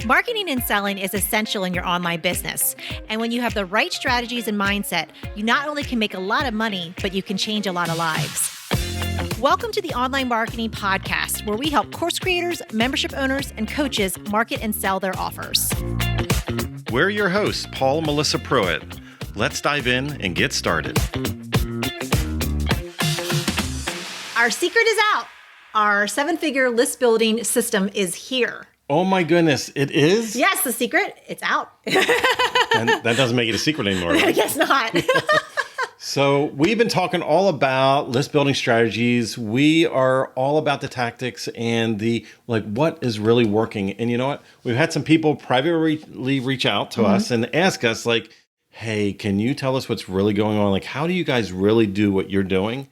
Marketing and selling is essential in your online business. And when you have the right strategies and mindset, you not only can make a lot of money, but you can change a lot of lives. Welcome to the Online Marketing Podcast, where we help course creators, membership owners, and coaches market and sell their offers. We're your hosts, Paul and Melissa Pruitt. Let's dive in and get started. Our secret is out. Our 7-figure list building system is here. Oh my goodness, it is? Yes, the secret, it's out. And that doesn't make it a secret anymore. Right? I guess not. So we've been talking all about list building strategies. We are all about the tactics and the what is really working. And you know what? We've had some people privately reach out to us and ask us hey, can you tell us what's really going on? How do you guys really do what you're doing?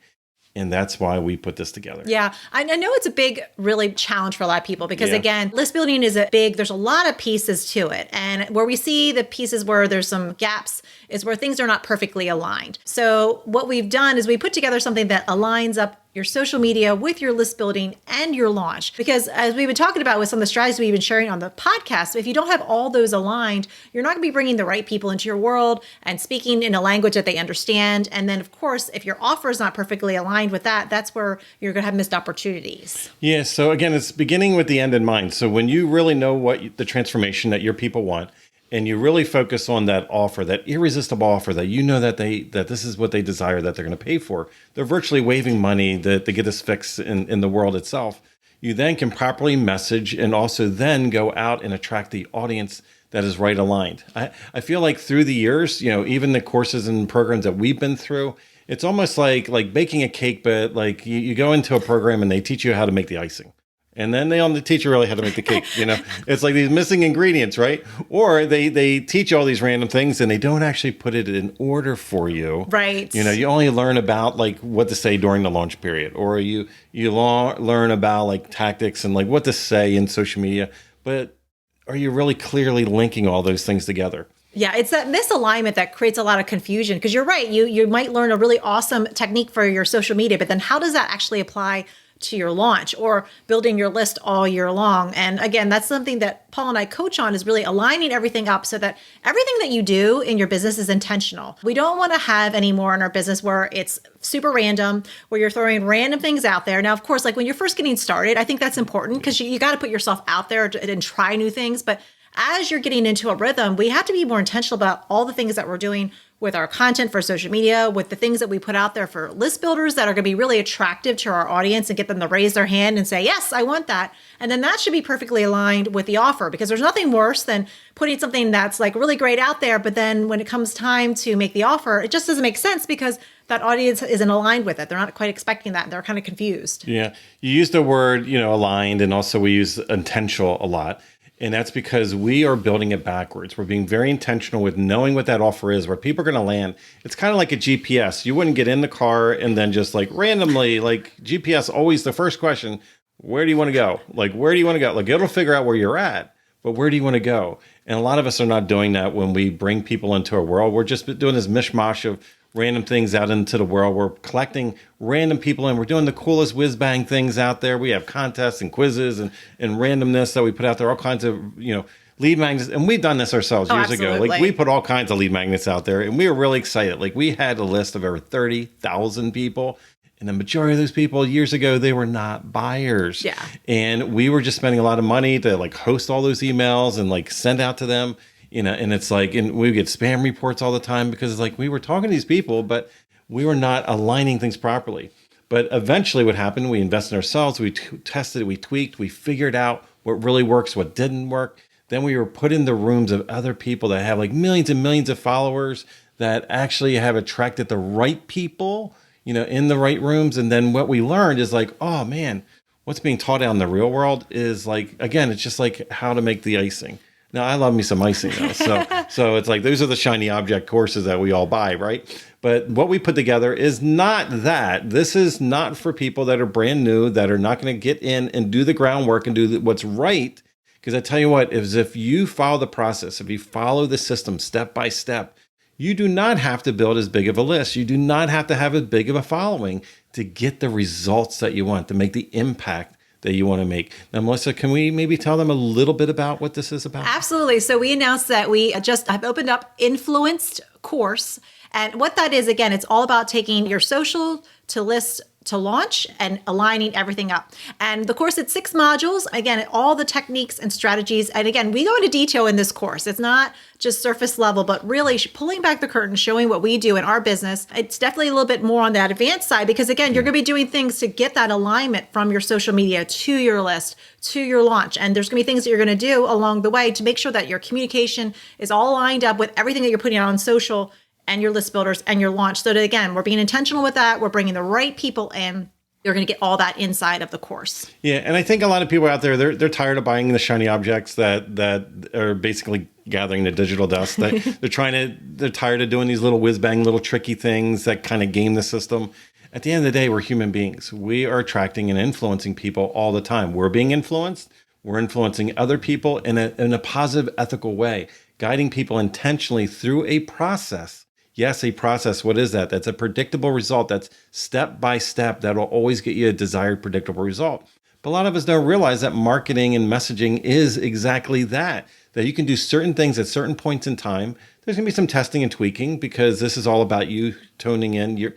And that's why we put this together. Yeah. I know it's a big, really challenge for a lot of people because again, list building is there's a lot of pieces to it. And where we see the pieces where there's some gaps is where things are not perfectly aligned. So what we've done is we put together something that aligns up your social media with your list building and your launch. Because as we've been talking about with some of the strategies we've been sharing on the podcast, if you don't have all those aligned, you're not going to be bringing the right people into your world and speaking in a language that they understand. And then, of course, if your offer is not perfectly aligned with that, that's where you're going to have missed opportunities. Yeah. So again, it's beginning with the end in mind. So when you really know what the transformation that your people want, and you really focus on that offer, that irresistible offer that you know that this is what they desire, that they're going to pay for. They're virtually waiving money to get this fix in the world itself. You then can properly message and also then go out and attract the audience that is right aligned. I feel like through the years, even the courses and programs that we've been through, it's almost like baking a cake, but you go into a program and they teach you how to make the icing. And then they teach you really how to make the cake. It's like these missing ingredients, right? Or they teach you all these random things and they don't actually put it in order for you. Right. You only learn about what to say during the launch period, or you learn about tactics and what to say in social media. But are you really clearly linking all those things together? Yeah, it's that misalignment that creates a lot of confusion because you're right. You might learn a really awesome technique for your social media, but then how does that actually apply to your launch or building your list all year long? And again, that's something that Paul and I coach on, is really aligning everything up so that everything that you do in your business is intentional. We don't want to have any more in our business where it's super random, where you're throwing random things out there. Now, of course, when you're first getting started, I think that's important because you got to put yourself out there and try new things. But as you're getting into a rhythm, we have to be more intentional about all the things that we're doing with our content for social media, with the things that we put out there for list builders that are going to be really attractive to our audience and get them to raise their hand and say, yes, I want that. And then that should be perfectly aligned with the offer, because there's nothing worse than putting something that's really great out there. But then when it comes time to make the offer, it just doesn't make sense because that audience isn't aligned with it. They're not quite expecting that. They're kind of confused. Yeah. You use the word, aligned, and also we use intentional a lot. And that's because we are building it backwards. We're being very intentional with knowing what that offer is, where people are going to land. It's kind of like a GPS. You wouldn't get in the car and then just randomly, GPS, always the first question, where do you want to go? Where do you want to go? It'll figure out where you're at, but where do you want to go? And a lot of us are not doing that when we bring people into our world. We're just doing this mishmash of random things out into the world. We're collecting random people and we're doing the coolest whiz bang things out there. We have contests and quizzes and randomness that we put out there, all kinds of, lead magnets. And we've done this ourselves years absolutely. ago. We put all kinds of lead magnets out there and we were really excited. We had a list of over 30,000 people. And the majority of those people years ago, they were not buyers. Yeah. And we were just spending a lot of money to host all those emails and send out to them. And it's and we get spam reports all the time because we were talking to these people, but we were not aligning things properly. But eventually what happened, we invested in ourselves, we tested, we tweaked, we figured out what really works, what didn't work. Then we were put in the rooms of other people that have millions and millions of followers that actually have attracted the right people, in the right rooms. And then what we learned is oh man, what's being taught out in the real world is again, it's just how to make the icing. Now, I love me some icing, though. So it's those are the shiny object courses that we all buy, right? But what we put together is not that. This is not for people that are brand new, that are not going to get in and do the groundwork and do what's right. Because I tell you what, if you follow the process, if you follow the system step by step, you do not have to build as big of a list. You do not have to have as big of a following to get the results that you want, to make the impact that you want to make. Now, Melissa, can we maybe tell them a little bit about what this is about? Absolutely. So we announced that we just have opened up Influenced course. And what that is, again, it's all about taking your social to list to launch and aligning everything up. And the course, it's 6 modules. Again, all the techniques and strategies. And again, we go into detail in this course. It's not just surface level, but really pulling back the curtain, showing what we do in our business. It's definitely a little bit more on that advanced side because again, you're going to be doing things to get that alignment from your social media to your list, to your launch. And there's going to be things that you're going to do along the way to make sure that your communication is all lined up with everything that you're putting out on social and your list builders and your launch. So that, again, we're being intentional with that. We're bringing the right people in. You're going to get all that inside of the course. Yeah, and I think a lot of people out there, they're tired of buying the shiny objects that are basically gathering the digital dust. They're tired of doing these little whiz-bang, little tricky things that kind of game the system. At the end of the day, we're human beings. We are attracting and influencing people all the time. We're being influenced. We're influencing other people in a positive, ethical way, guiding people intentionally through a process. Yes, a process. What is that? That's a predictable result. That's step by step. That'll always get you a desired predictable result. But a lot of us don't realize that marketing and messaging is exactly that you can do certain things at certain points in time. There's going to be some testing and tweaking because this is all about you toning in your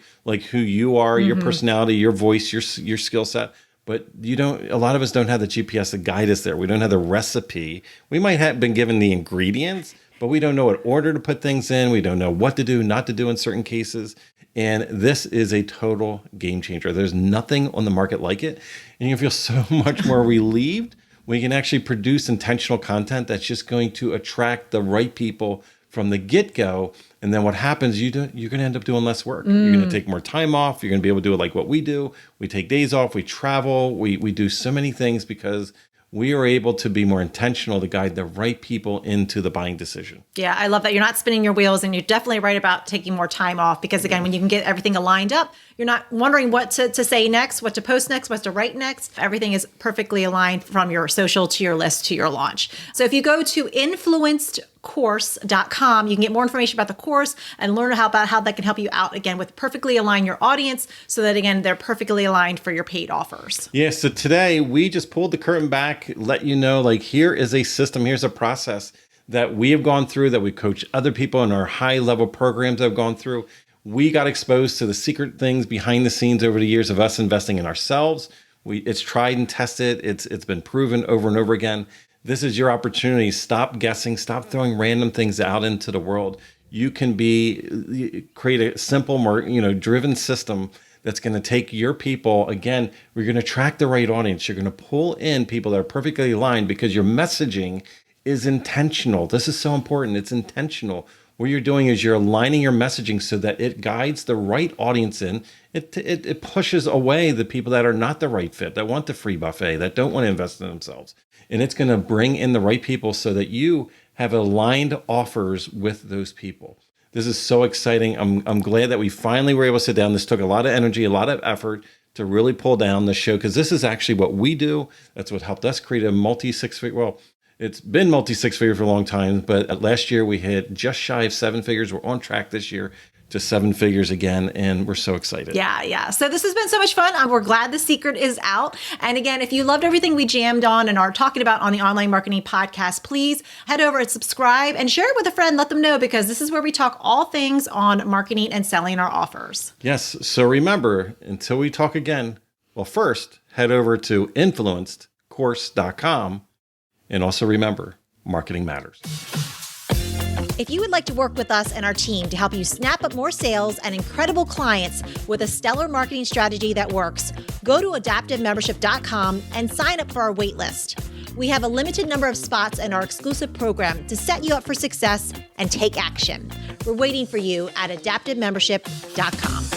who you are, your personality, your voice, your skill set. But a lot of us don't have the GPS to guide us there. We don't have the recipe. We might have been given the ingredients, but we don't know what order to put things in. We don't know what to do, not to do in certain cases. And this is a total game changer. There's nothing on the market like it. And you feel so much more relieved when you can actually produce intentional content that's just going to attract the right people from the get-go. And then what happens, you're going to end up doing less work. You're going to take more time off. You're going to be able to do it like what we do. We take days off. We travel. We do so many things because we are able to be more intentional to guide the right people into the buying decision. Yeah, I love that. You're not spinning your wheels, and you're definitely right about taking more time off because, again, when you can get everything aligned up, you're not wondering what to say next, what to post next, what to write next. Everything is perfectly aligned from your social to your list to your launch. So if you go to influencedcourse.com, you can get more information about the course and learn about how that can help you out, again, with perfectly align your audience so that, again, they're perfectly aligned for your paid offers. Yeah, so today we just pulled the curtain back, let you know, here is a system, here's a process that we have gone through, that we coach other people in our high-level programs that have gone through. We got exposed to the secret things behind the scenes over the years of us investing in ourselves. It's tried and tested. It's been proven over and over again. This is your opportunity. Stop guessing. Stop throwing random things out into the world. You can create a simple, more driven system that's going to take your people. Again, we're going to attract the right audience. You're going to pull in people that are perfectly aligned because your messaging is intentional. This is so important. It's intentional. What you're doing is you're aligning your messaging so that it guides the right audience in. It pushes away the people that are not the right fit, that want the free buffet, that don't want to invest in themselves. And it's going to bring in the right people so that you have aligned offers with those people. This is so exciting. I'm glad that we finally were able to sit down. This took a lot of energy, a lot of effort to really pull down the show because this is actually what we do. That's what helped us create a multi-six-figure, well, it's been multi-six-figure for a long time, but last year we hit just shy of 7 figures. We're on track this year to 7 figures again, and we're so excited. Yeah. So this has been so much fun. We're glad the secret is out. And again, if you loved everything we jammed on and are talking about on the Online Marketing Podcast, please head over and subscribe and share it with a friend. Let them know because this is where we talk all things on marketing and selling our offers. Yes. So remember, until we talk again, well, first, head over to influencedcourse.com. And also remember, marketing matters. If you would like to work with us and our team to help you snap up more sales and incredible clients with a stellar marketing strategy that works, go to adaptivemembership.com and sign up for our wait list. We have a limited number of spots in our exclusive program to set you up for success and take action. We're waiting for you at adaptivemembership.com.